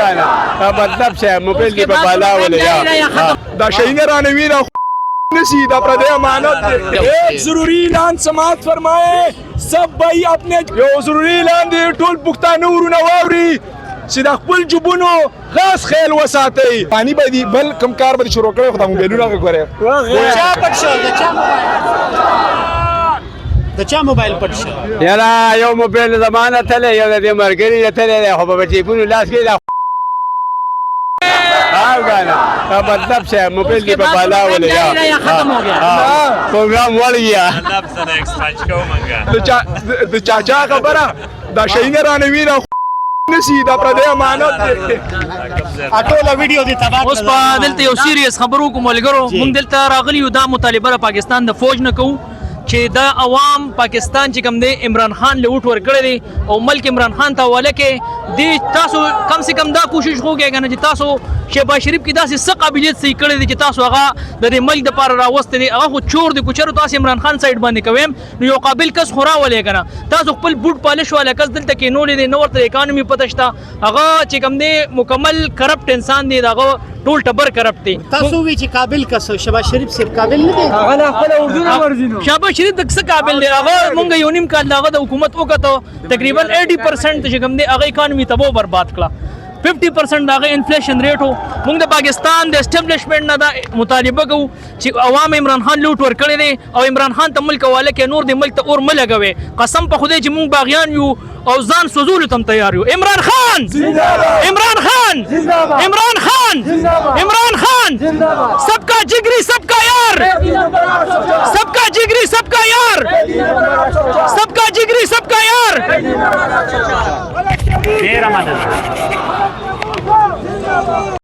کنه مطلب شه موبایل دی په بالا ولې دا شي نه رانوي دا نسی دا پردے امانت ایک ضروری اعلان سماعت فرمائے سب بھائی اپنے یو ضروری اعلان دی ټول پښتانه ورونه واوري چې د خپل جبونو خاص خیال وساتئ پانی باندې بل کم کار باندې شروع کړی خو دا موبایلونه غوړي چا پټ شو د چا موبایل پټ شو یاره یو موبایل زمانه تله یو د مرګري تله خو په جیبونو لاس کې مطلب شه موبایل دی په بالا ولې ختم ہو گیا پروګرام وړ گیا مطلب سره ایکسپانچ کو منګه د چاچا خبره دا شي نه رانوي دا نسی دا پردې امانت ټوله ویډیو دی تبا اوس په دلته یو سیریس خبرو کوم ملګرو مونږ دلته راغلی یو دا مطالبه پاکستان د فوج نه کوو چې دا عوام پاکستان چې کوم دی عمران خان له وټ ورکړی دی او ملک عمران خان ته حواله کې دی تاسو کم سے کم دا کوشش وکړئ کنه چې تاسو شهباز شریف کې داسې څه قابلیت صحیح کړی دی چې تاسو هغه د دې ملک دپاره راوستی دی هغه خو چور دی کوچرو تاسو عمران خان سایډ باندې کوئ نو یو قابل کس خو راولئ کنه تاسو خپل بوټ پالش والا کس دلته کېنولی دی نه ورته اکانومي پته شته هغه چې کوم دی مکمل کرپټ انسان دی د هغه ټول ټبر کرپټ دی تاسو وی چې قابل کس شهباز شریف صرف قابل نه دی هغه خپل اردو نه ورځینو شهباز شریف د څه قابل دی هغه مونږ یو نیم کال هغه د حکومت وکړو تقریبا 80% چې کوم دی هغه اکانومي تباہ برباد کړه 50% دغه انفلیشن ریټ وو موږ د پاکستان د اسټابلیشمنت نه دا مطالبه کوو چې عوام عمران خان لوټ ورکړی دی او عمران خان ته ملک حواله کې نور د ملک ته اور مه لګوي قسم په خدای چې موږ باغیان یو او ځان سوزولو ته هم تیار یو عمران خان عمران خان عمران خان عمران خان سب کا جگری سب کا یار سب کا جگری سب کا یار سب کا جگری سب کا یار ډیر مننه